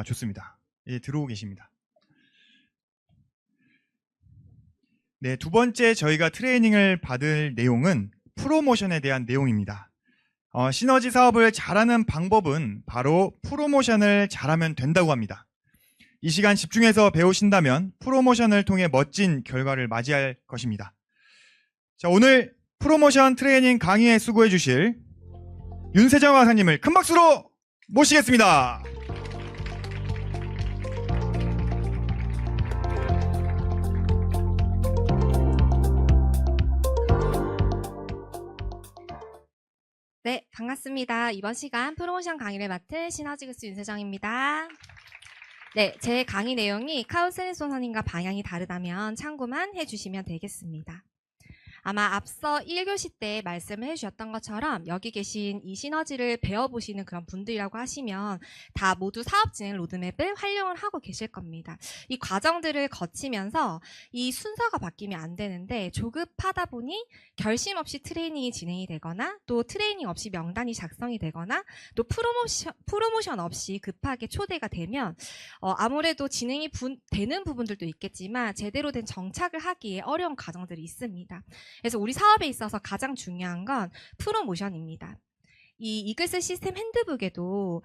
좋습니다. 예, 들어오고 계십니다. 네, 두 번째 저희가 트레이닝을 받을 내용은 프로모션에 대한 내용입니다. 시너지 사업을 잘하는 방법은 바로 프로모션을 잘하면 된다고 합니다. 이 시간 집중해서 배우신다면 프로모션을 통해 멋진 결과를 맞이할 것입니다. 자, 오늘 프로모션 트레이닝 강의에 수고해 주실 윤세정 강사님을 큰 박수로 모시겠습니다. 네, 반갑습니다. 이번 시간 프로모션 강의를 맡은 시너지그스 윤세정입니다. 네, 제 강의 내용이 카우스니스 선생님과 방향이 다르다면 참고만 해주시면 되겠습니다. 아마 앞서 1교시 때 말씀을 해주셨던 것처럼 여기 계신 이 시너지를 배워보시는 그런 분들이라고 하시면 다 모두 사업 진행 로드맵을 활용을 하고 계실 겁니다. 이 과정들을 거치면서 이 순서가 바뀌면 안 되는데 조급하다 보니 결심 없이 트레이닝이 진행이 되거나 또 트레이닝 없이 명단이 작성이 되거나 또 프로모션 없이 급하게 초대가 되면 아무래도 진행이 되는 부분들도 있겠지만 제대로 된 정착을 하기에 어려운 과정들이 있습니다. 그래서 우리 사업에 있어서 가장 중요한 건 프로모션입니다. 이 이글스 시스템 핸드북에도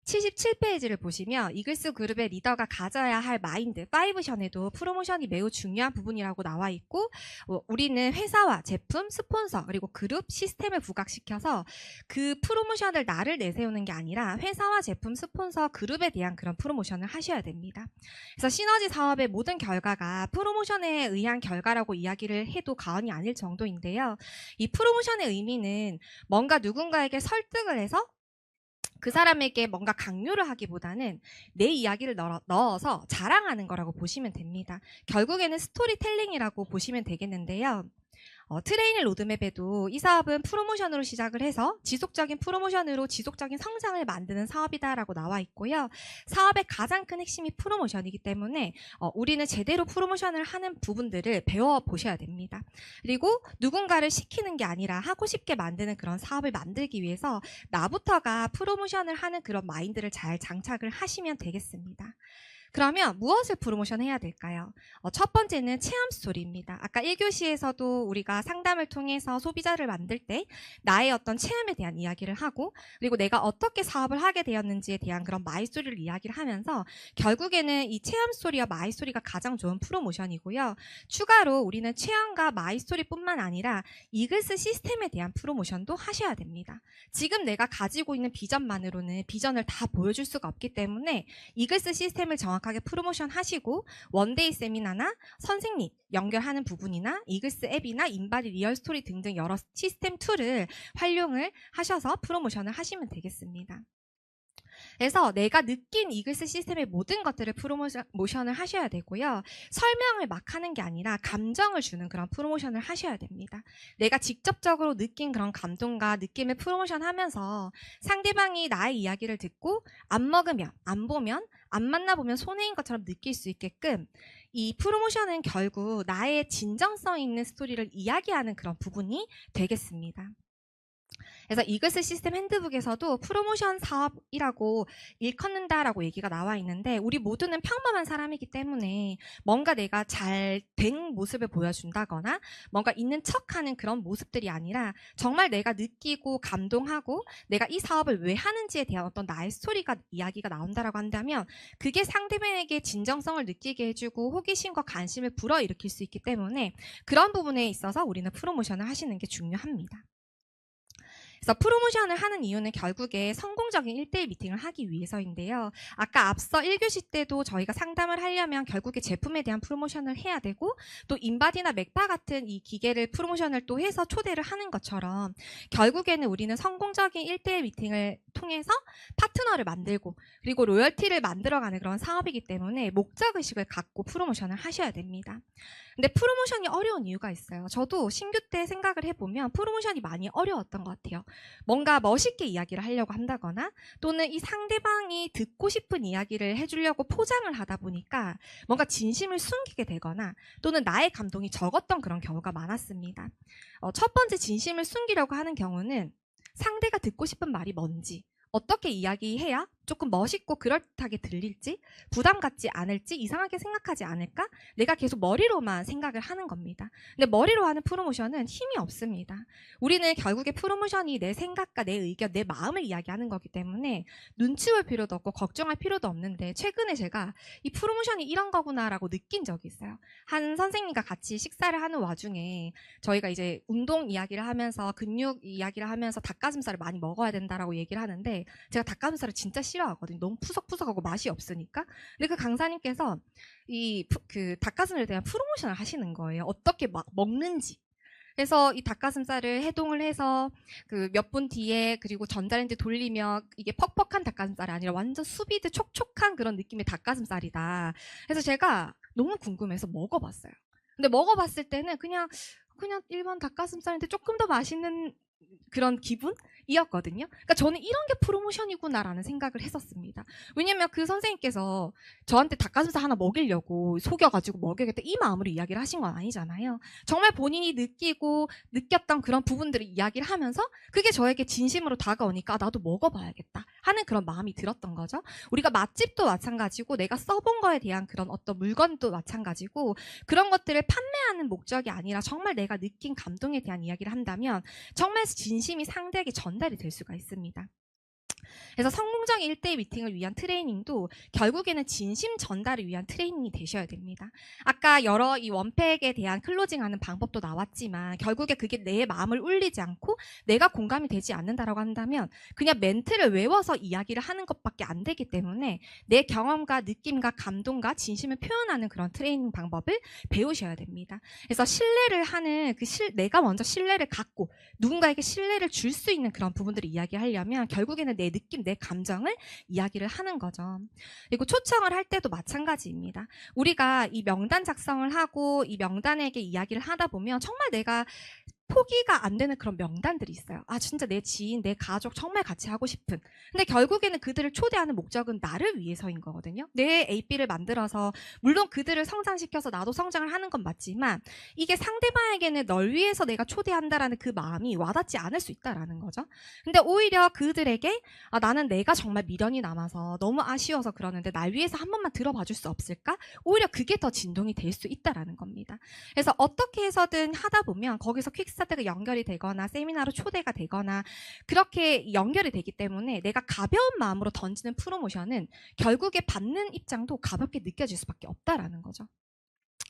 77페이지를 보시면 이글스 그룹의 리더가 가져야 할 마인드, 5션에도 프로모션이 매우 중요한 부분이라고 나와 있고 우리는 회사와 제품, 스폰서, 그리고 그룹, 시스템을 부각시켜서 그 프로모션을 나를 내세우는 게 아니라 회사와 제품, 스폰서, 그룹에 대한 그런 프로모션을 하셔야 됩니다. 그래서 시너지 사업의 모든 결과가 프로모션에 의한 결과라고 이야기를 해도 과언이 아닐 정도인데요. 이 프로모션의 의미는 뭔가 누군가에게 설득을 해서 그 사람에게 뭔가 강요를 하기보다는 내 이야기를 넣어서 자랑하는 거라고 보시면 됩니다. 결국에는 스토리텔링이라고 보시면 되겠는데요. 트레이닝 로드맵에도 이 사업은 프로모션으로 시작을 해서 지속적인 프로모션으로 지속적인 성장을 만드는 사업이다라고 나와 있고요. 사업의 가장 큰 핵심이 프로모션이기 때문에 우리는 제대로 프로모션을 하는 부분들을 배워보셔야 됩니다. 그리고 누군가를 시키는 게 아니라 하고 싶게 만드는 그런 사업을 만들기 위해서 나부터가 프로모션을 하는 그런 마인드를 잘 장착을 하시면 되겠습니다. 그러면 무엇을 프로모션 해야 될까요? 첫 번째는 체험 스토리입니다. 아까 1교시에서도 우리가 상담을 통해서 소비자를 만들 때 나의 어떤 체험에 대한 이야기를 하고 그리고 내가 어떻게 사업을 하게 되었는지에 대한 그런 마이스토리를 이야기를 하면서 결국에는 이 체험 스토리와 마이스토리가 가장 좋은 프로모션이고요. 추가로 우리는 체험과 마이스토리뿐만 아니라 이글스 시스템에 대한 프로모션도 하셔야 됩니다. 지금 내가 가지고 있는 비전만으로는 비전을 다 보여줄 수가 없기 때문에 이글스 시스템을 정확하게 프로모션 하시고 원데이 세미나나 선생님 연결하는 부분이나 이글스 앱이나 인바디 리얼 스토리 등등 여러 시스템 툴을 활용을 하셔서 프로모션을 하시면 되겠습니다. 그래서 내가 느낀 이글스 시스템의 모든 것들을 프로모션을 하셔야 되고요. 설명을 막 하는 게 아니라 감정을 주는 그런 프로모션을 하셔야 됩니다. 내가 직접적으로 느낀 그런 감동과 느낌을 프로모션 하면서 상대방이 나의 이야기를 듣고 안 먹으면, 안 보면, 안 만나보면 손해인 것처럼 느낄 수 있게끔 이 프로모션은 결국 나의 진정성 있는 스토리를 이야기하는 그런 부분이 되겠습니다. 그래서 이글스 시스템 핸드북에서도 프로모션 사업이라고 일컫는다라고 얘기가 나와 있는데 우리 모두는 평범한 사람이기 때문에 뭔가 내가 잘 된 모습을 보여준다거나 뭔가 있는 척하는 그런 모습들이 아니라 정말 내가 느끼고 감동하고 내가 이 사업을 왜 하는지에 대한 어떤 나의 스토리가 이야기가 나온다라고 한다면 그게 상대방에게 진정성을 느끼게 해주고 호기심과 관심을 불어일으킬 수 있기 때문에 그런 부분에 있어서 우리는 프로모션을 하시는 게 중요합니다. 그래서 프로모션을 하는 이유는 결국에 성공적인 1:1 미팅을 하기 위해서인데요. 아까 앞서 1교시 때도 저희가 상담을 하려면 결국에 제품에 대한 프로모션을 해야 되고 또 인바디나 맥파 같은 이 기계를 프로모션을 또 해서 초대를 하는 것처럼 결국에는 우리는 성공적인 1:1 미팅을 통해서 파트너를 만들고 그리고 로열티를 만들어가는 그런 사업이기 때문에 목적의식을 갖고 프로모션을 하셔야 됩니다. 근데 프로모션이 어려운 이유가 있어요. 저도 신규 때 생각을 해보면 프로모션이 많이 어려웠던 것 같아요. 뭔가 멋있게 이야기를 하려고 한다거나 또는 이 상대방이 듣고 싶은 이야기를 해주려고 포장을 하다 보니까 뭔가 진심을 숨기게 되거나 또는 나의 감동이 적었던 그런 경우가 많았습니다. 첫 번째 진심을 숨기려고 하는 경우는 상대가 듣고 싶은 말이 뭔지 어떻게 이야기해야 조금 멋있고 그럴듯하게 들릴지, 부담 갖지 않을지, 이상하게 생각하지 않을까? 내가 계속 머리로만 생각을 하는 겁니다. 근데 머리로 하는 프로모션은 힘이 없습니다. 우리는 결국에 프로모션이 내 생각과 내 의견, 내 마음을 이야기하는 거기 때문에 눈치 볼 필요도 없고 걱정할 필요도 없는데, 최근에 제가 이 프로모션이 이런 거구나라고 느낀 적이 있어요. 한 선생님과 같이 식사를 하는 와중에 저희가 이제 운동 이야기를 하면서, 근육 이야기를 하면서 닭가슴살을 많이 먹어야 된다라고 얘기를 하는데, 제가 닭가슴살을 진짜 싫어하거든요. 너무 푸석푸석하고 맛이 없으니까. 근데 그 강사님께서 그 닭가슴살에 대한 프로모션을 하시는 거예요. 어떻게 막 먹는지. 그래서 이 닭가슴살을 해동을 해서 그 몇 분 뒤에, 그리고 전자레인지 돌리면 이게 퍽퍽한 닭가슴살이 아니라 완전 수비드 촉촉한 그런 느낌의 닭가슴살이다. 그래서 제가 너무 궁금해서 먹어봤어요. 근데 먹어봤을 때는 그냥 일반 닭가슴살인데 조금 더 맛있는 그런 기분이었거든요. 그러니까 저는 이런 게 프로모션이구나라는 생각을 했었습니다. 왜냐면 그 선생님께서 저한테 닭가슴살 하나 먹이려고 속여가지고 먹여야겠다 이 마음으로 이야기를 하신 건 아니잖아요. 정말 본인이 느끼고 느꼈던 그런 부분들을 이야기를 하면서 그게 저에게 진심으로 다가오니까 나도 먹어봐야겠다 하는 그런 마음이 들었던 거죠. 우리가 맛집도 마찬가지고, 내가 써본 거에 대한 그런 어떤 물건도 마찬가지고, 그런 것들을 판매하는 목적이 아니라 정말 내가 느낀 감동에 대한 이야기를 한다면 정말 진심이 상대에게 전달이 될 수가 있습니다. 그래서 성공적인 1대1 미팅을 위한 트레이닝도 결국에는 진심 전달을 위한 트레이닝이 되셔야 됩니다. 아까 여러 이 원팩에 대한 클로징하는 방법도 나왔지만, 결국에 그게 내 마음을 울리지 않고 내가 공감이 되지 않는다라고 한다면 그냥 멘트를 외워서 이야기를 하는 것밖에 안 되기 때문에, 내 경험과 느낌과 감동과 진심을 표현하는 그런 트레이닝 방법을 배우셔야 됩니다. 그래서 신뢰를 하는 내가 먼저 신뢰를 갖고 누군가에게 신뢰를 줄 수 있는 그런 부분들을 이야기하려면 결국에는 내 느낌, 내 감정을 이야기를 하는 거죠. 그리고 초청을 할 때도 마찬가지입니다. 우리가 이 명단 작성을 하고 이 명단에게 이야기를 하다 보면 정말 내가 포기가 안 되는 그런 명단들이 있어요. 아, 진짜 내 지인, 내 가족 정말 같이 하고 싶은. 근데 결국에는 그들을 초대하는 목적은 나를 위해서인 거거든요. 내 AP를 만들어서 물론 그들을 성장시켜서 나도 성장을 하는 건 맞지만, 이게 상대방에게는 널 위해서 내가 초대한다라는 그 마음이 와닿지 않을 수 있다라는 거죠. 근데 오히려 그들에게 나는 내가 정말 미련이 남아서 너무 아쉬워서 그러는데 날 위해서 한 번만 들어봐 줄 수 없을까? 오히려 그게 더 진동이 될 수 있다라는 겁니다. 그래서 어떻게 해서든 하다 보면 거기서 퀵스타트가 연결이 되거나 세미나로 초대가 되거나 그렇게 연결이 되기 때문에, 내가 가벼운 마음으로 던지는 프로모션은 결국에 받는 입장도 가볍게 느껴질 수밖에 없다라는 거죠.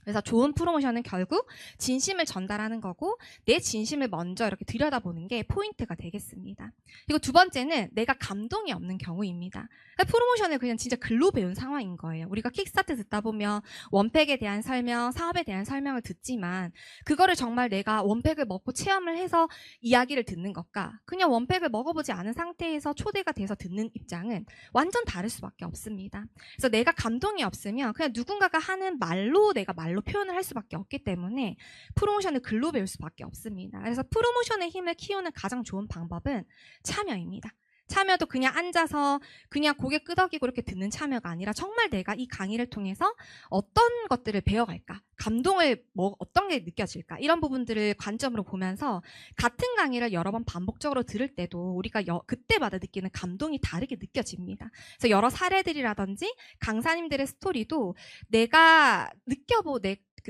그래서 좋은 프로모션은 결국 진심을 전달하는 거고, 내 진심을 먼저 이렇게 들여다보는 게 포인트가 되겠습니다. 그리고 두 번째는 내가 감동이 없는 경우입니다. 프로모션을 그냥 진짜 글로 배운 상황인 거예요. 우리가 킥스타트 듣다 보면 원팩에 대한 설명, 사업에 대한 설명을 듣지만, 그거를 정말 내가 원팩을 먹고 체험을 해서 이야기를 듣는 것과 그냥 원팩을 먹어보지 않은 상태에서 초대가 돼서 듣는 입장은 완전 다를 수밖에 없습니다. 그래서 내가 감동이 없으면 그냥 누군가가 하는 말로 내가 말로 표현을 할 수밖에 없기 때문에 프로모션을 글로 배울 수밖에 없습니다. 그래서 프로모션의 힘을 키우는 가장 좋은 방법은 참여입니다. 참여도 그냥 앉아서 그냥 고개 끄덕이고 이렇게 듣는 참여가 아니라, 정말 내가 이 강의를 통해서 어떤 것들을 배워갈까, 감동을 어떤 게 느껴질까, 이런 부분들을 관점으로 보면서 같은 강의를 여러 번 반복적으로 들을 때도 우리가 그때마다 느끼는 감동이 다르게 느껴집니다. 그래서 여러 사례들이라든지 강사님들의 스토리도 내가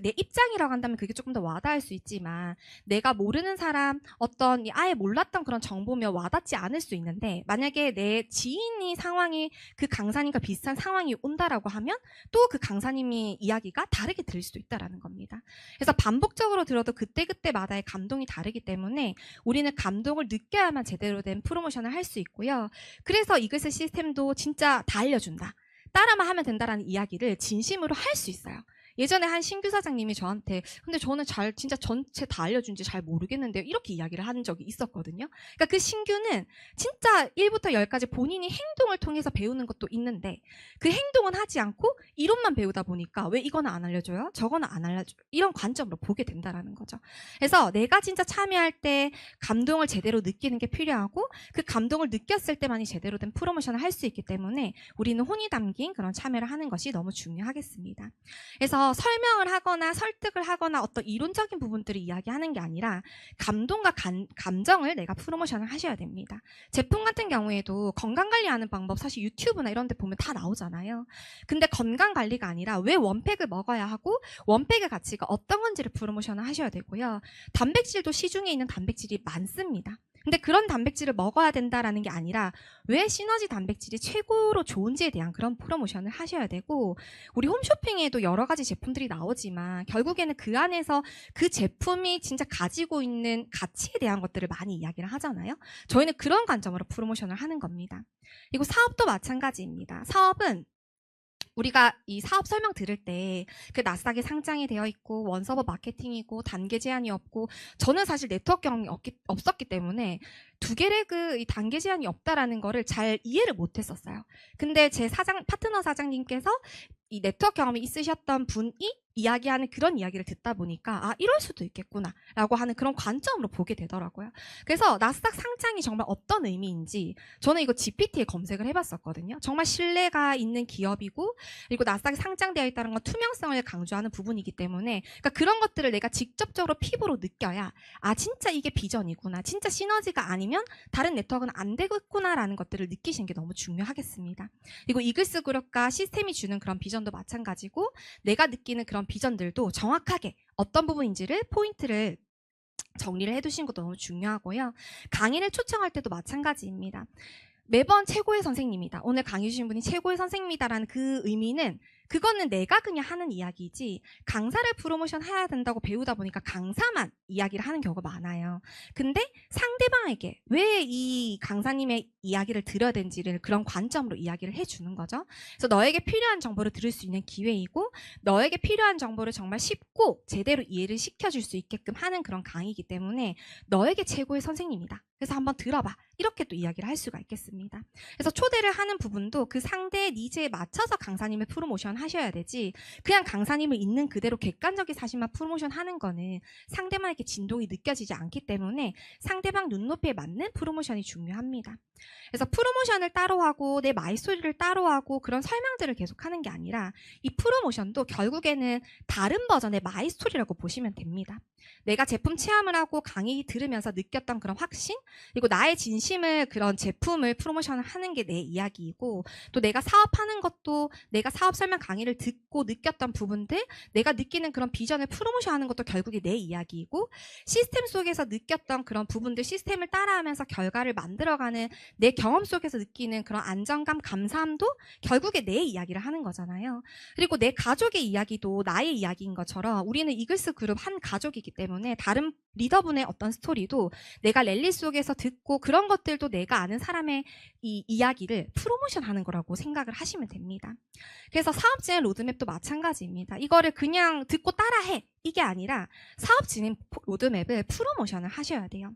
내 입장이라고 한다면 그게 조금 더 와닿을 수 있지만, 내가 모르는 사람, 어떤 아예 몰랐던 그런 정보면 와닿지 않을 수 있는데, 만약에 내 지인이 상황이 그 강사님과 비슷한 상황이 온다라고 하면 또 그 강사님이 이야기가 다르게 들릴 수도 있다라는 겁니다. 그래서 반복적으로 들어도 그때그때마다의 감동이 다르기 때문에 우리는 감동을 느껴야만 제대로 된 프로모션을 할 수 있고요. 그래서 이글스 시스템도 진짜 다 알려준다, 따라만 하면 된다라는 이야기를 진심으로 할 수 있어요. 예전에 한 신규 사장님이 저한테 근데 저는 진짜 전체 다 알려준지 잘 모르겠는데요, 이렇게 이야기를 한 적이 있었거든요. 그러니까 그 신규는 진짜 1부터 10까지 본인이 행동을 통해서 배우는 것도 있는데, 그 행동은 하지 않고 이론만 배우다 보니까 왜 이거는 안 알려줘요? 저거는 안 알려줘요? 이런 관점으로 보게 된다라는 거죠. 그래서 내가 진짜 참여할 때 감동을 제대로 느끼는 게 필요하고, 그 감동을 느꼈을 때만이 제대로 된 프로모션을 할 수 있기 때문에 우리는 혼이 담긴 그런 참여를 하는 것이 너무 중요하겠습니다. 그래서 앞에서 설명을 하거나 설득을 하거나 어떤 이론적인 부분들을 이야기하는 게 아니라 감동과 감정을 내가 프로모션을 하셔야 됩니다. 제품 같은 경우에도 건강관리하는 방법 사실 유튜브나 이런 데 보면 다 나오잖아요. 근데 건강관리가 아니라 왜 원팩을 먹어야 하고 원팩의 가치가 어떤 건지를 프로모션을 하셔야 되고요. 단백질도 시중에 있는 단백질이 많습니다. 근데 그런 단백질을 먹어야 된다라는 게 아니라 왜 시너지 단백질이 최고로 좋은지에 대한 그런 프로모션을 하셔야 되고, 우리 홈쇼핑에도 여러 가지 제품들이 나오지만 결국에는 그 안에서 그 제품이 진짜 가지고 있는 가치에 대한 것들을 많이 이야기를 하잖아요. 저희는 그런 관점으로 프로모션을 하는 겁니다. 그리고 사업도 마찬가지입니다. 사업은 우리가 이 사업 설명 들을 때 그 나스닥에 상장이 되어 있고 원서버 마케팅이고 단계 제한이 없고, 저는 사실 네트워크 경험이 없었기 때문에 두 개레그 이 단계 제한이 없다라는 거를 잘 이해를 못했었어요. 근데 제 파트너 사장님께서 이 네트워크 경험이 있으셨던 분이 이야기하는 그런 이야기를 듣다 보니까 아, 이럴 수도 있겠구나 라고 하는 그런 관점으로 보게 되더라고요. 그래서 나스닥 상장이 정말 어떤 의미인지 저는 이거 GPT에 검색을 해봤었거든요. 정말 신뢰가 있는 기업이고, 그리고 나스닥에 상장되어 있다는 건 투명성을 강조하는 부분이기 때문에, 그러니까 그런 것들을 내가 직접적으로 피부로 느껴야 아, 진짜 이게 비전이구나, 진짜 시너지가 아니면 다른 네트워크는 안 되겠구나라는 것들을 느끼시는 게 너무 중요하겠습니다. 그리고 이글스 그룹과 시스템이 주는 그런 비전도 마찬가지고, 내가 느끼는 그런 비전들도 정확하게 어떤 부분인지를 포인트를 정리를 해두시는 것도 너무 중요하고요. 강의를 초청할 때도 마찬가지입니다. 매번 최고의 선생님이다, 오늘 강의 주신 분이 최고의 선생님이다라는 그 의미는 그거는 내가 그냥 하는 이야기지, 강사를 프로모션 해야 된다고 배우다 보니까 강사만 이야기를 하는 경우가 많아요. 근데 상대방에게 왜 이 강사님의 이야기를 들어야 되는지를 그런 관점으로 이야기를 해주는 거죠. 그래서 너에게 필요한 정보를 들을 수 있는 기회이고, 너에게 필요한 정보를 정말 쉽고 제대로 이해를 시켜줄 수 있게끔 하는 그런 강의이기 때문에 너에게 최고의 선생님이다, 그래서 한번 들어봐, 이렇게 또 이야기를 할 수가 있겠습니다. 그래서 초대를 하는 부분도 그 상대의 니즈에 맞춰서 강사님을 프로모션 하셔야 되지, 그냥 강사님을 있는 그대로 객관적인 사실만 프로모션 하는 거는 상대방에게 진동이 느껴지지 않기 때문에 상대방 눈높이에 맞는 프로모션이 중요합니다. 그래서 프로모션을 따로 하고 내 마이스토리를 따로 하고 그런 설명들을 계속 하는 게 아니라 이 프로모션도 결국에는 다른 버전의 마이스토리라고 보시면 됩니다. 내가 제품 체험을 하고 강의 들으면서 느꼈던 그런 확신, 그리고 나의 진심을 그런 제품을 프로모션을 하는 게 내 이야기이고, 또 내가 사업하는 것도 내가 사업 설명 강의를 듣고 느꼈던 부분들, 내가 느끼는 그런 비전을 프로모션하는 것도 결국에 내 이야기이고, 시스템 속에서 느꼈던 그런 부분들, 시스템을 따라하면서 결과를 만들어가는 내 경험 속에서 느끼는 그런 안정감, 감사함도 결국에 내 이야기를 하는 거잖아요. 그리고 내 가족의 이야기도 나의 이야기인 것처럼 우리는 이글스 그룹 한 가족이기 때문에 다른 리더분의 어떤 스토리도 내가 랠리 속에서 듣고, 그런 것들도 내가 아는 사람의 이 이야기를 프로모션 하는 거라고 생각을 하시면 됩니다. 그래서 사업 진행 로드맵도 마찬가지입니다. 이거를 그냥 듣고 따라해, 이게 아니라 사업 진행 로드맵을 프로모션을 하셔야 돼요.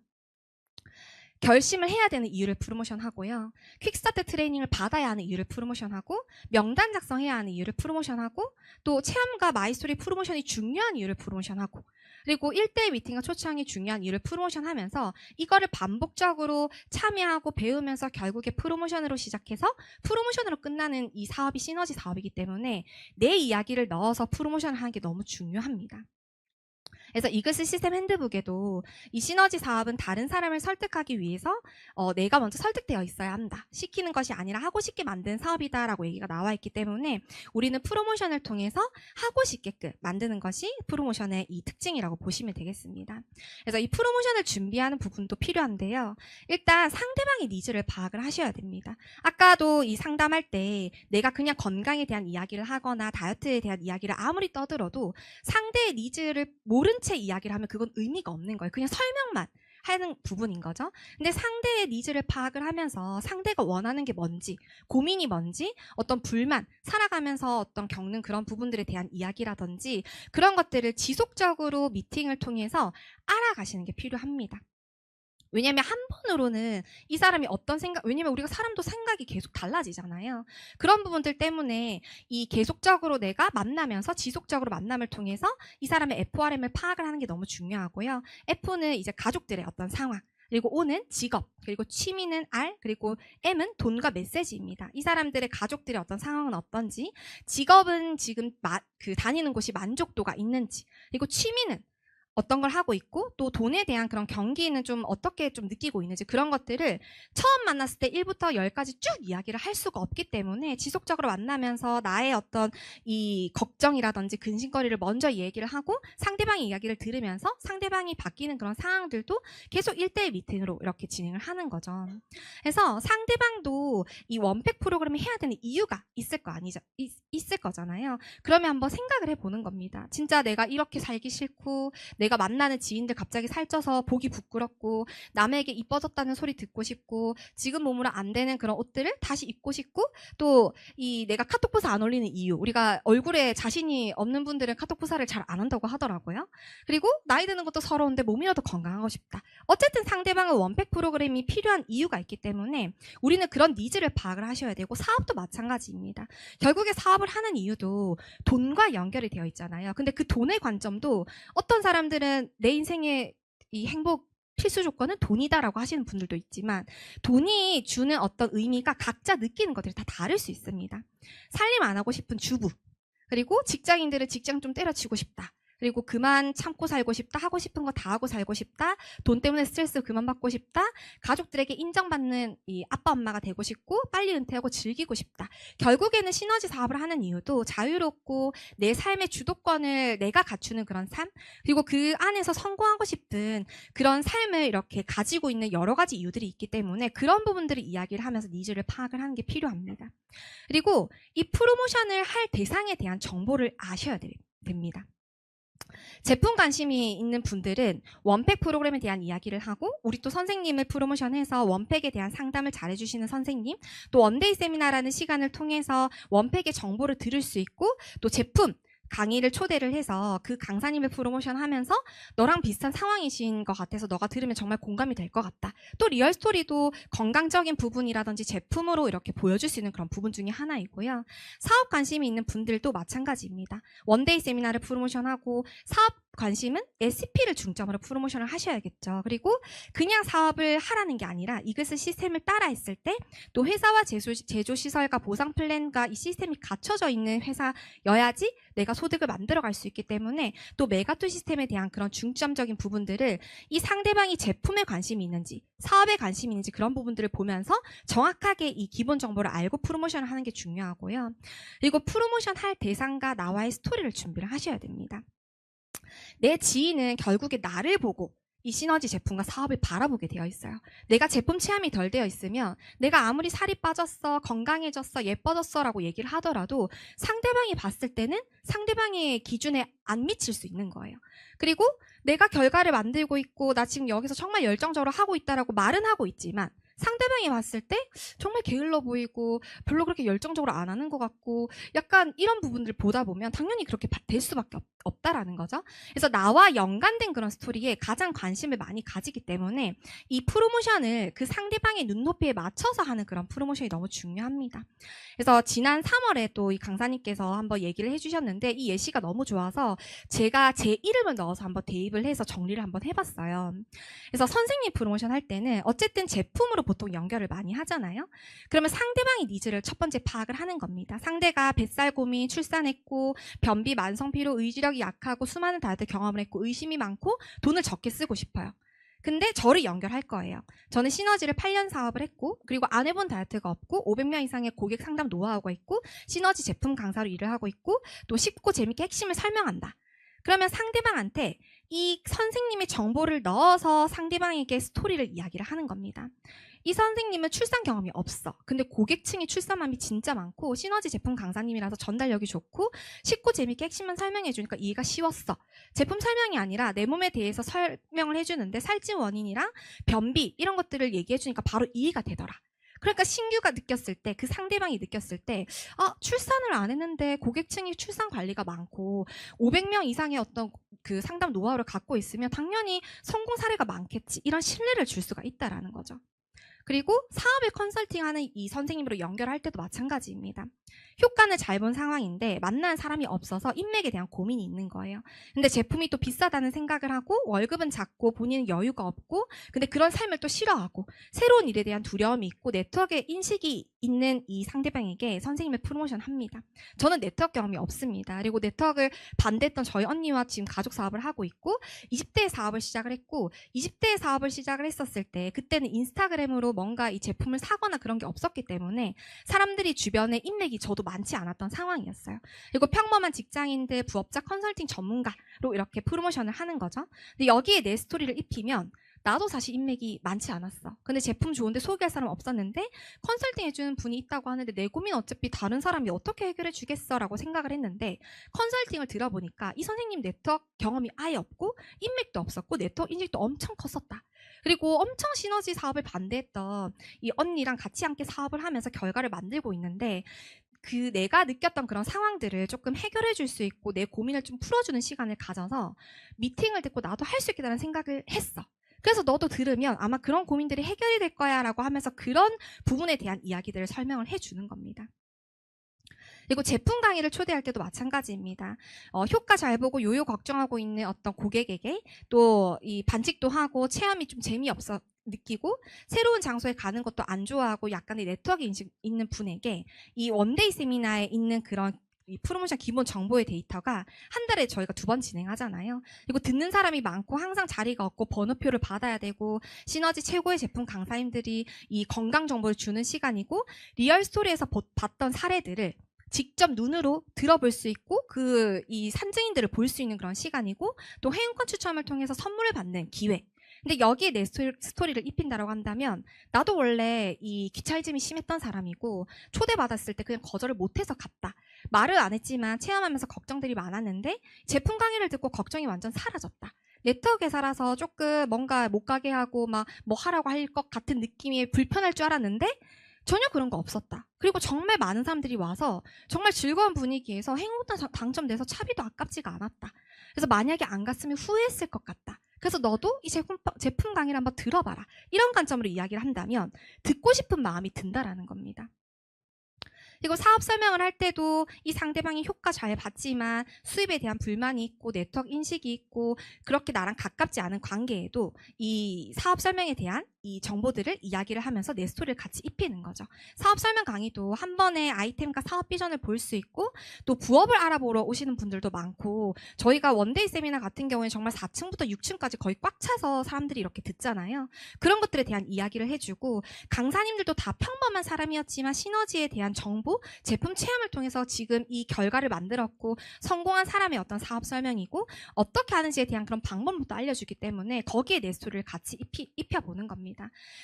결심을 해야 되는 이유를 프로모션하고요. 퀵스타트 트레이닝을 받아야 하는 이유를 프로모션하고, 명단 작성해야 하는 이유를 프로모션하고, 또 체험과 마이스토리 프로모션이 중요한 이유를 프로모션하고, 그리고 1대1 미팅과 초청이 중요한 이유를 프로모션하면서 이거를 반복적으로 참여하고 배우면서 결국에 프로모션으로 시작해서 프로모션으로 끝나는 이 사업이 시너지 사업이기 때문에 내 이야기를 넣어서 프로모션을 하는 게 너무 중요합니다. 그래서 이글스 시스템 핸드북에도 이 시너지 사업은 다른 사람을 설득하기 위해서 내가 먼저 설득되어 있어야 한다, 시키는 것이 아니라 하고 싶게 만든 사업이다라고 얘기가 나와 있기 때문에 우리는 프로모션을 통해서 하고 싶게끔 만드는 것이 프로모션의 이 특징이라고 보시면 되겠습니다. 그래서 이 프로모션을 준비하는 부분도 필요한데요. 일단 상대방의 니즈를 파악을 하셔야 됩니다. 아까도 이 상담할 때 내가 그냥 건강에 대한 이야기를 하거나 다이어트에 대한 이야기를 아무리 떠들어도 상대의 니즈를 모른 채 이야기를 하면 그건 의미가 없는 거예요. 그냥 설명만 하는 부분인 거죠. 근데 상대의 니즈를 파악을 하면서 상대가 원하는 게 뭔지, 고민이 뭔지, 어떤 불만, 살아가면서 어떤 겪는 그런 부분들에 대한 이야기라든지 그런 것들을 지속적으로 미팅을 통해서 알아가시는 게 필요합니다. 왜냐면 한 번으로는 이 사람이 어떤 생각, 왜냐면 우리가 사람도 생각이 계속 달라지잖아요. 그런 부분들 때문에 이 계속적으로 내가 만나면서 지속적으로 만남을 통해서 이 사람의 FRM을 파악을 하는 게 너무 중요하고요. F는 이제 가족들의 어떤 상황, 그리고 O는 직업, 그리고 취미는 R, 그리고 M은 돈과 메시지입니다. 이 사람들의 가족들의 어떤 상황은 어떤지, 직업은 지금 다니는 곳이 만족도가 있는지, 그리고 취미는 어떤 걸 하고 있고 또 돈에 대한 그런 경기는 좀 어떻게 좀 느끼고 있는지 그런 것들을 처음 만났을 때 1부터 10까지 쭉 이야기를 할 수가 없기 때문에 지속적으로 만나면서 나의 어떤 이 걱정이라든지 근심거리를 먼저 얘기를 하고 상대방의 이야기를 들으면서 상대방이 바뀌는 그런 상황들도 계속 1대1 미팅으로 이렇게 진행을 하는 거죠. 그래서 상대방도 이 원팩 프로그램을 해야 되는 이유가 있을 거 아니죠? 있을 거잖아요. 그러면 한번 생각을 해보는 겁니다. 진짜 내가 이렇게 살기 싫고 내가 만나는 지인들 갑자기 살쪄서 보기 부끄럽고 남에게 이뻐졌다는 소리 듣고 싶고 지금 몸으로 안 되는 그런 옷들을 다시 입고 싶고 또 이 내가 카톡 부사 안 올리는 이유 우리가 얼굴에 자신이 없는 분들은 카톡 부사를 잘 안 한다고 하더라고요. 그리고 나이 드는 것도 서러운데 몸이라도 건강하고 싶다. 어쨌든 상대방은 원팩 프로그램이 필요한 이유가 있기 때문에 우리는 그런 니즈를 파악을 하셔야 되고 사업도 마찬가지입니다. 결국에 사업을 하는 이유도 돈과 연결이 되어 있잖아요. 근데 그 돈의 관점도 어떤 사람들은 내 인생의 이 행복 필수 조건은 돈이다라고 하시는 분들도 있지만 돈이 주는 어떤 의미가 각자 느끼는 것들이 다 다를 수 있습니다. 살림 안 하고 싶은 주부, 그리고 직장인들은 직장 좀 때려치고 싶다. 그리고 그만 참고 살고 싶다. 하고 싶은 거 다 하고 살고 싶다. 돈 때문에 스트레스 그만 받고 싶다. 가족들에게 인정받는 이 아빠 엄마가 되고 싶고 빨리 은퇴하고 즐기고 싶다. 결국에는 시너지 사업을 하는 이유도 자유롭고 내 삶의 주도권을 내가 갖추는 그런 삶, 그리고 그 안에서 성공하고 싶은 그런 삶을 이렇게 가지고 있는 여러 가지 이유들이 있기 때문에 그런 부분들을 이야기를 하면서 니즈를 파악을 하는 게 필요합니다. 그리고 이 프로모션을 할 대상에 대한 정보를 아셔야 됩니다. 제품 관심이 있는 분들은 원팩 프로그램에 대한 이야기를 하고 우리 또 선생님을 프로모션해서 원팩에 대한 상담을 잘해주시는 선생님, 또 원데이 세미나라는 시간을 통해서 원팩의 정보를 들을 수 있고 또 제품 강의를 초대를 해서 그 강사님을 프로모션하면서 너랑 비슷한 상황이신 것 같아서 너가 들으면 정말 공감이 될 것 같다. 또 리얼 스토리도 건강적인 부분이라든지 제품으로 이렇게 보여줄 수 있는 그런 부분 중에 하나이고요. 사업 관심이 있는 분들도 마찬가지입니다. 원데이 세미나를 프로모션하고 사업 관심은 SP를 중점으로 프로모션을 하셔야겠죠. 그리고 그냥 사업을 하라는 게 아니라 이것을 시스템을 따라 했을 때 또 회사와 제조시설과 보상 플랜과 이 시스템이 갖춰져 있는 회사여야지 내가 소득을 만들어갈 수 있기 때문에 또 메가투 시스템에 대한 그런 중점적인 부분들을 이 상대방이 제품에 관심이 있는지 사업에 관심이 있는지 그런 부분들을 보면서 정확하게 이 기본 정보를 알고 프로모션을 하는 게 중요하고요. 그리고 프로모션 할 대상과 나와의 스토리를 준비를 하셔야 됩니다. 내 지인은 결국에 나를 보고 이 시너지 제품과 사업을 바라보게 되어 있어요. 내가 제품 체험이 덜 되어 있으면 내가 아무리 살이 빠졌어, 건강해졌어, 예뻐졌어 라고 얘기를 하더라도 상대방이 봤을 때는 상대방의 기준에 안 미칠 수 있는 거예요. 그리고 내가 결과를 만들고 있고 나 지금 여기서 정말 열정적으로 하고 있다라고 말은 하고 있지만 상대방이 봤을 때 정말 게을러 보이고 별로 그렇게 열정적으로 안 하는 것 같고 약간 이런 부분들 보다 보면 당연히 그렇게 될 수밖에 없다라는 거죠. 그래서 나와 연관된 그런 스토리에 가장 관심을 많이 가지기 때문에 이 프로모션을 그 상대방의 눈높이에 맞춰서 하는 그런 프로모션이 너무 중요합니다. 그래서 지난 3월에 또 이 강사님께서 한번 얘기를 해주셨는데 이 예시가 너무 좋아서 제가 제 이름을 넣어서 한번 대입을 해서 정리를 한번 해봤어요. 그래서 선생님 프로모션 할 때는 어쨌든 제품으로 보통 연결을 많이 하잖아요. 그러면 상대방의 니즈를 첫 번째 파악을 하는 겁니다. 상대가 뱃살 고민, 출산했고 변비, 만성피로, 의지력이 약하고 수많은 다이어트 경험을 했고 의심이 많고 돈을 적게 쓰고 싶어요. 근데 저를 연결할 거예요. 저는 시너지를 8년 사업을 했고 그리고 안 해본 다이어트가 없고 500명 이상의 고객 상담 노하우가 있고 시너지 제품 강사로 일을 하고 있고 또 쉽고 재밌게 핵심을 설명한다. 그러면 상대방한테 이 선생님의 정보를 넣어서 상대방에게 스토리를 이야기를 하는 겁니다. 이 선생님은 출산 경험이 없어. 근데 고객층이 출산맘이 진짜 많고 시너지 제품 강사님이라서 전달력이 좋고 쉽고 재밌게 핵심만 설명해 주니까 이해가 쉬웠어. 제품 설명이 아니라 내 몸에 대해서 설명을 해주는데 살찐 원인이랑 변비 이런 것들을 얘기해 주니까 바로 이해가 되더라. 그러니까 신규가 느꼈을 때, 그 상대방이 느꼈을 때, 출산을 안 했는데 고객층이 출산 관리가 많고 500명 이상의 어떤 그 상담 노하우를 갖고 있으면 당연히 성공 사례가 많겠지. 이런 신뢰를 줄 수가 있다라는 거죠. 그리고 사업을 컨설팅하는 이 선생님으로 연결할 때도 마찬가지입니다. 효과는 잘 본 상황인데 만나는 사람이 없어서 인맥에 대한 고민이 있는 거예요. 근데 제품이 또 비싸다는 생각을 하고 월급은 작고 본인은 여유가 없고 근데 그런 삶을 또 싫어하고 새로운 일에 대한 두려움이 있고 네트워크에 인식이 있는 이 상대방에게 선생님을 프로모션 합니다. 저는 네트워크 경험이 없습니다. 그리고 네트워크를 반대했던 저희 언니와 지금 가족 사업을 하고 있고 20대에 사업을 시작을 했고 20대에 사업을 시작을 했었을 때 그때는 인스타그램으로 뭔가 이 제품을 사거나 그런 게 없었기 때문에 사람들이 주변에 인맥이 저도 많지 않았던 상황이었어요. 그리고 평범한 직장인들, 부업자 컨설팅 전문가로 이렇게 프로모션을 하는 거죠. 근데 여기에 내 스토리를 입히면 나도 사실 인맥이 많지 않았어. 근데 제품 좋은데 소개할 사람 없었는데 컨설팅 해주는 분이 있다고 하는데 내 고민 어차피 다른 사람이 어떻게 해결해 주겠어 라고 생각을 했는데 컨설팅을 들어보니까 이 선생님 네트워크 경험이 아예 없고 인맥도 없었고 네트워크 인식도 엄청 컸었다. 그리고 엄청 시너지 사업을 반대했던 이 언니랑 같이 함께 사업을 하면서 결과를 만들고 있는데 그 내가 느꼈던 그런 상황들을 조금 해결해 줄 수 있고 내 고민을 좀 풀어주는 시간을 가져서 미팅을 듣고 나도 할 수 있겠다는 생각을 했어. 그래서 너도 들으면 아마 그런 고민들이 해결이 될 거야 라고 하면서 그런 부분에 대한 이야기들을 설명을 해주는 겁니다. 그리고 제품 강의를 초대할 때도 마찬가지입니다. 효과 잘 보고 요요 걱정하고 있는 어떤 고객에게 또 이 반직도 하고 체험이 좀 재미없어 느끼고 새로운 장소에 가는 것도 안 좋아하고 약간의 네트워크 인식 있는 분에게 이 원데이 세미나에 있는 그런 이 프로모션 기본 정보의 데이터가 한 달에 저희가 2번 진행하잖아요. 그리고 듣는 사람이 많고 항상 자리가 없고 번호표를 받아야 되고 시너지 최고의 제품 강사님들이 이 건강 정보를 주는 시간이고 리얼 스토리에서 봤던 사례들을 직접 눈으로 들어볼 수 있고 이 산증인들을 볼 수 있는 그런 시간이고 또 회원권 추첨을 통해서 선물을 받는 기회. 근데 여기에 내 스토리를 입힌다라고 한다면 나도 원래 이 귀차니즘이 심했던 사람이고 초대받았을 때 그냥 거절을 못해서 갔다. 말을 안 했지만 체험하면서 걱정들이 많았는데 제품 강의를 듣고 걱정이 완전 사라졌다. 네트워크 회사라서 조금 뭔가 못 가게 하고 막 뭐 하라고 할 것 같은 느낌이 불편할 줄 알았는데 전혀 그런 거 없었다. 그리고 정말 많은 사람들이 와서 정말 즐거운 분위기에서 행운도 당첨돼서 차비도 아깝지가 않았다. 그래서 만약에 안 갔으면 후회했을 것 같다. 그래서 너도 이 제품 강의를 한번 들어봐라. 이런 관점으로 이야기를 한다면 듣고 싶은 마음이 든다라는 겁니다. 그리고 사업 설명을 할 때도 이 상대방이 효과 잘 봤지만 수입에 대한 불만이 있고 네트워크 인식이 있고 그렇게 나랑 가깝지 않은 관계에도 이 사업 설명에 대한 이 정보들을 이야기를 하면서 내 스토리를 같이 입히는 거죠. 사업 설명 강의도 한 번에 아이템과 사업 비전을 볼 수 있고 또 부업을 알아보러 오시는 분들도 많고 저희가 원데이 세미나 같은 경우에 정말 4층부터 6층까지 거의 꽉 차서 사람들이 이렇게 듣잖아요. 그런 것들에 대한 이야기를 해주고 강사님들도 다 평범한 사람이었지만 시너지에 대한 정보, 제품 체험을 통해서 지금 이 결과를 만들었고 성공한 사람의 어떤 사업 설명이고 어떻게 하는지에 대한 그런 방법부터 알려주기 때문에 거기에 내 스토리를 같이 입혀보는 겁니다.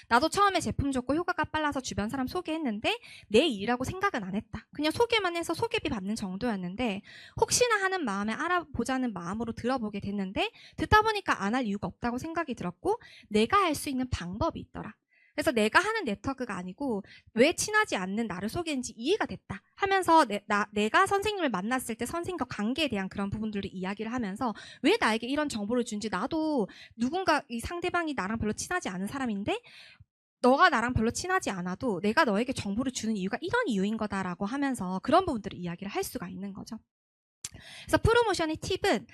나도 처음에 제품 좋고 효과가 빨라서 주변 사람 소개했는데 내 일이라고 생각은 안 했다. 그냥 소개만 해서 소개비 받는 정도였는데 혹시나 하는 마음에 알아보자는 마음으로 들어보게 됐는데 듣다 보니까 안 할 이유가 없다고 생각이 들었고 내가 할 수 있는 방법이 있더라. 그래서 내가 하는 네트워크가 아니고 왜 친하지 않는 나를 소개했는지 이해가 됐다 하면서 내가 선생님을 만났을 때 선생님과 관계에 대한 그런 부분들을 이야기를 하면서 왜 나에게 이런 정보를 준지 나도 누군가 이 상대방이 나랑 별로 친하지 않은 사람인데 너가 나랑 별로 친하지 않아도 내가 너에게 정보를 주는 이유가 이런 이유인 거다라고 하면서 그런 부분들을 이야기를 할 수가 있는 거죠. 그래서 프로모션의 팁은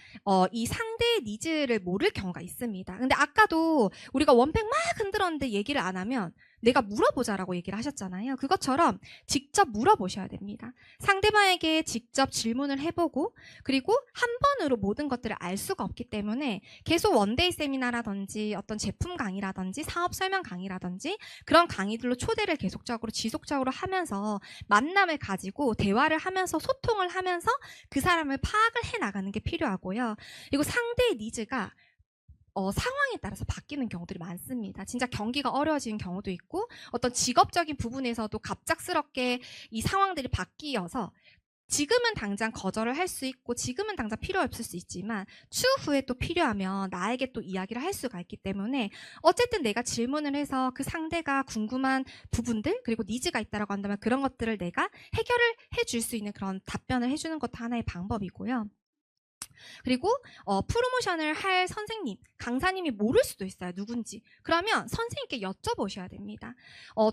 이 상대의 니즈를 모를 경우가 있습니다. 근데 아까도 우리가 원팩 막 흔들었는데 얘기를 안 하면 내가 물어보자라고 얘기를 하셨잖아요. 그것처럼 직접 물어보셔야 됩니다. 상대방에게 직접 질문을 해보고 그리고 한 번으로 모든 것들을 알 수가 없기 때문에 계속 원데이 세미나라든지 어떤 제품 강의라든지 사업 설명 강의라든지 그런 강의들로 초대를 계속적으로 지속적으로 하면서 만남을 가지고 대화를 하면서 소통을 하면서 그 사람을 파악을 해나가는 게 필요하고요. 그리고 상대의 니즈가 상황에 따라서 바뀌는 경우들이 많습니다. 진짜 경기가 어려워지는 경우도 있고 어떤 직업적인 부분에서도 갑작스럽게 이 상황들이 바뀌어서 지금은 당장 거절을 할 수 있고 지금은 당장 필요 없을 수 있지만 추후에 또 필요하면 나에게 또 이야기를 할 수가 있기 때문에 어쨌든 내가 질문을 해서 그 상대가 궁금한 부분들 그리고 니즈가 있다라고 한다면 그런 것들을 내가 해결을 해줄 수 있는 그런 답변을 해주는 것도 하나의 방법이고요. 그리고 프로모션을 할 선생님, 강사님이 모를 수도 있어요. 누군지. 그러면 선생님께 여쭤보셔야 됩니다.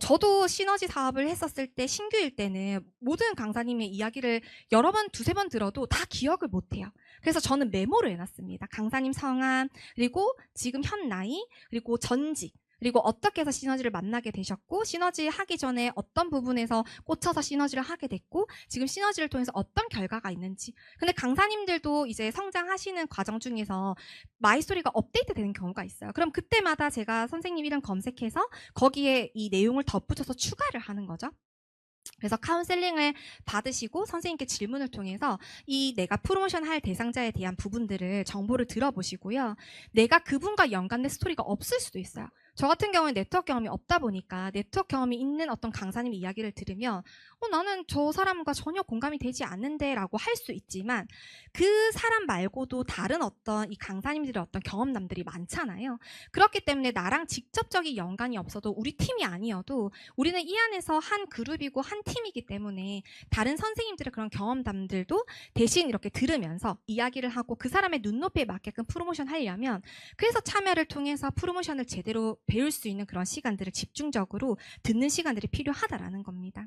저도 시너지 사업을 했었을 때 신규일 때는 모든 강사님의 이야기를 여러 번, 두세 번 들어도 다 기억을 못해요. 그래서 저는 메모를 해놨습니다. 강사님 성함, 그리고 지금 현 나이, 그리고 전직, 그리고 어떻게 해서 시너지를 만나게 되셨고 시너지 하기 전에 어떤 부분에서 꽂혀서 시너지를 하게 됐고 지금 시너지를 통해서 어떤 결과가 있는지. 근데 강사님들도 이제 성장하시는 과정 중에서 마이스토리가 업데이트 되는 경우가 있어요. 그럼 그때마다 제가 선생님 이름 검색해서 거기에 이 내용을 덧붙여서 추가를 하는 거죠. 그래서 카운셀링을 받으시고 선생님께 질문을 통해서 이 내가 프로모션 할 대상자에 대한 부분들을 정보를 들어보시고요. 내가 그분과 연관된 스토리가 없을 수도 있어요. 저 같은 경우에 네트워크 경험이 없다 보니까 네트워크 경험이 있는 어떤 강사님 이야기를 들으면 나는 저 사람과 전혀 공감이 되지 않는데 라고 할 수 있지만 그 사람 말고도 다른 어떤 이 강사님들의 어떤 경험담들이 많잖아요. 그렇기 때문에 나랑 직접적인 연관이 없어도 우리 팀이 아니어도 우리는 이 안에서 한 그룹이고 한 팀이기 때문에 다른 선생님들의 그런 경험담들도 대신 이렇게 들으면서 이야기를 하고 그 사람의 눈높이에 맞게끔 프로모션 하려면 그래서 참여를 통해서 프로모션을 제대로 배울 수 있는 그런 시간들을 집중적으로 듣는 시간들이 필요하다라는 겁니다.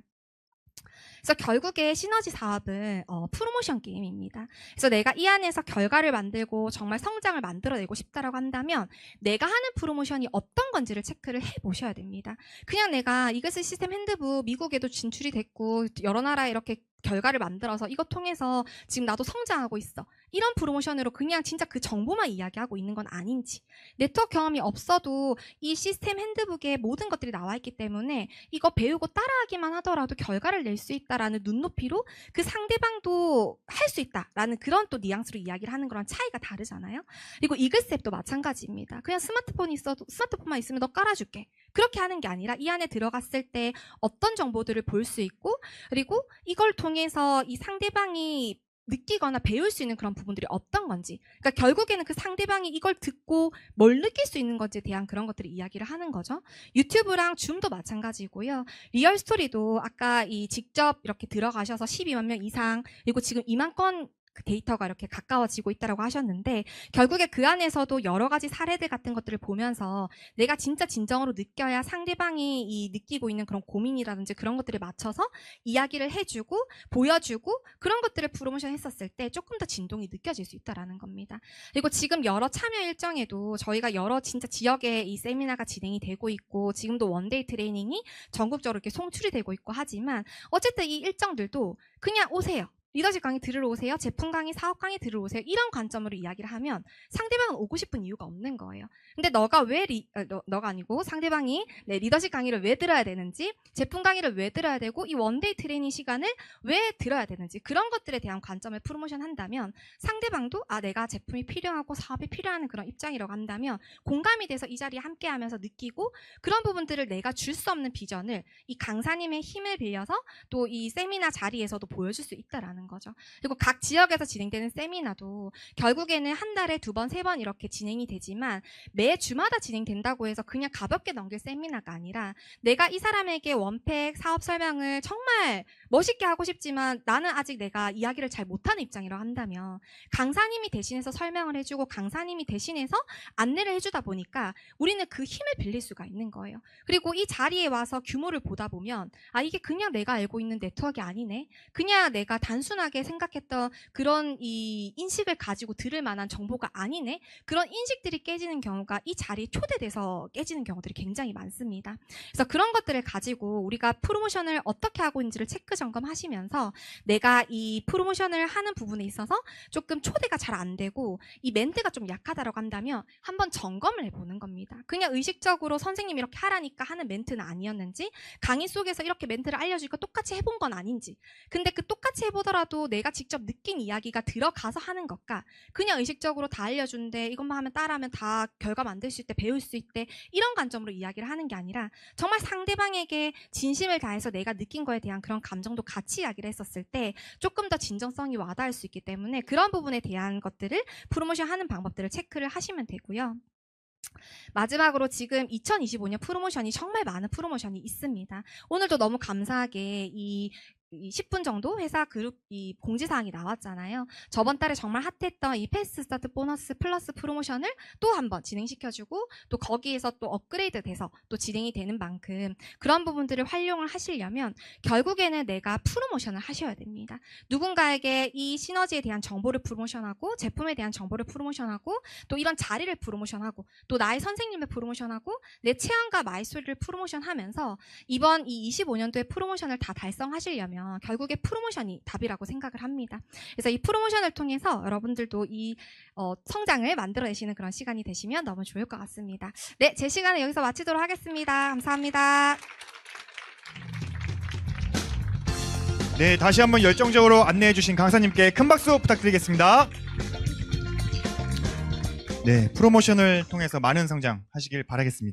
그래서 결국에 시너지 사업은 프로모션 게임입니다. 그래서 내가 이 안에서 결과를 만들고 정말 성장을 만들어내고 싶다라고 한다면 내가 하는 프로모션이 어떤 건지를 체크를 해보셔야 됩니다. 그냥 내가 이글스 시스템 핸드북 미국에도 진출이 됐고 여러 나라에 이렇게 결과를 만들어서 이것 통해서 지금 나도 성장하고 있어. 이런 프로모션으로 그냥 진짜 그 정보만 이야기하고 있는 건 아닌지. 네트워크 경험이 없어도 이 시스템 핸드북에 모든 것들이 나와 있기 때문에 이거 배우고 따라하기만 하더라도 결과를 낼 수 있다라는 눈높이로 그 상대방도 할 수 있다라는 그런 또 뉘앙스로 이야기를 하는 거랑 차이가 다르잖아요. 그리고 이글스 앱도 마찬가지입니다. 그냥 스마트폰만 있으면 너 깔아줄게. 그렇게 하는 게 아니라 이 안에 들어갔을 때 어떤 정보들을 볼 수 있고 그리고 이걸 통해서 이 상대방이 느끼거나 배울 수 있는 그런 부분들이 어떤 건지. 그러니까 결국에는 그 상대방이 이걸 듣고 뭘 느낄 수 있는 건지에 대한 그런 것들을 이야기를 하는 거죠. 유튜브랑 줌도 마찬가지고요. 리얼 스토리도 아까 이 직접 이렇게 들어가셔서 12만 명 이상 그리고 지금 2만 건 그 데이터가 이렇게 가까워지고 있다고 하셨는데 결국에 그 안에서도 여러 가지 사례들 같은 것들을 보면서 내가 진짜 진정으로 느껴야 상대방이 이 느끼고 있는 그런 고민이라든지 그런 것들에 맞춰서 이야기를 해주고 보여주고 그런 것들을 프로모션 했었을 때 조금 더 진동이 느껴질 수 있다라는 겁니다. 그리고 지금 여러 참여 일정에도 저희가 여러 진짜 지역에 이 세미나가 진행이 되고 있고 지금도 원데이 트레이닝이 전국적으로 이렇게 송출이 되고 있고 하지만 어쨌든 이 일정들도 그냥 오세요. 리더십 강의 들으러 오세요. 제품 강의, 사업 강의 들으러 오세요. 이런 관점으로 이야기를 하면 상대방은 오고 싶은 이유가 없는 거예요. 근데 너가 왜 너가 아니고 상대방이 리더십 강의를 왜 들어야 되는지, 제품 강의를 왜 들어야 되고 이 원데이 트레이닝 시간을 왜 들어야 되는지 그런 것들에 대한 관점을 프로모션 한다면 상대방도 내가 제품이 필요하고 사업이 필요한 그런 입장이라고 한다면 공감이 돼서 이 자리에 함께하면서 느끼고 그런 부분들을 내가 줄 수 없는 비전을 이 강사님의 힘을 빌려서 또 이 세미나 자리에서도 보여줄 수 있다라는 거죠. 그리고 각 지역에서 진행되는 세미나도 결국에는 한 달에 2번, 3번 이렇게 진행이 되지만 매 주마다 진행된다고 해서 그냥 가볍게 넘길 세미나가 아니라 내가 이 사람에게 원팩 사업 설명을 정말 멋있게 하고 싶지만 나는 아직 내가 이야기를 잘 못하는 입장이라고 한다면 강사님이 대신해서 설명을 해주고 강사님이 대신해서 안내를 해주다 보니까 우리는 그 힘을 빌릴 수가 있는 거예요. 그리고 이 자리에 와서 규모를 보다 보면 이게 그냥 내가 알고 있는 네트워크가 아니네. 그냥 내가 단순하게 생각했던 그런 이 인식을 가지고 들을 만한 정보가 아니네. 그런 인식들이 깨지는 경우가 이 자리에 초대돼서 깨지는 경우들이 굉장히 많습니다. 그래서 그런 것들을 가지고 우리가 프로모션을 어떻게 하고 있는지를 체크 점검하시면서 내가 이 프로모션을 하는 부분에 있어서 조금 초대가 잘 안 되고 이 멘트가 좀 약하다라고 한다면 한번 점검을 해보는 겁니다. 그냥 의식적으로 선생님이 이렇게 하라니까 하는 멘트는 아니었는지 강의 속에서 이렇게 멘트를 알려주니까 똑같이 해본 건 아닌지 근데 그 똑같이 해보더라도 내가 직접 느낀 이야기가 들어가서 하는 것과 그냥 의식적으로 다 알려준데 이것만 하면 따라하면 다 결과 만들 수 있대 배울 수 있대 이런 관점으로 이야기를 하는 게 아니라 정말 상대방에게 진심을 다해서 내가 느낀 거에 대한 그런 감정도 같이 이야기를 했었을 때 조금 더 진정성이 와닿을 수 있기 때문에 그런 부분에 대한 것들을 프로모션 하는 방법들을 체크를 하시면 되고요. 마지막으로 지금 2025년 프로모션이 정말 많은 프로모션이 있습니다. 오늘도 너무 감사하게 이 이 10분 정도 회사 그룹 이 공지사항이 나왔잖아요. 저번 달에 정말 핫했던 이 패스트 스타트 보너스 플러스 프로모션을 또 한번 진행시켜주고 또 거기에서 또 업그레이드 돼서 또 진행이 되는 만큼 그런 부분들을 활용을 하시려면 결국에는 내가 프로모션을 하셔야 됩니다. 누군가에게 이 시너지에 대한 정보를 프로모션하고 제품에 대한 정보를 프로모션하고 또 이런 자리를 프로모션하고 또 나의 선생님을 프로모션하고 내 체험과 마이스토리를 프로모션하면서 이번 이 25년도의 프로모션을 다 달성하시려면 결국에 프로모션이 답이라고 생각을 합니다. 그래서 이 프로모션을 통해서 여러분들도 이 성장을 만들어내시는 그런 시간이 되시면 너무 좋을 것 같습니다. 네, 제 시간은 여기서 마치도록 하겠습니다. 감사합니다. 네, 다시 한번 열정적으로 안내해 주신 강사님께 큰 박수 부탁드리겠습니다. 네, 프로모션을 통해서 많은 성장하시길 바라겠습니다.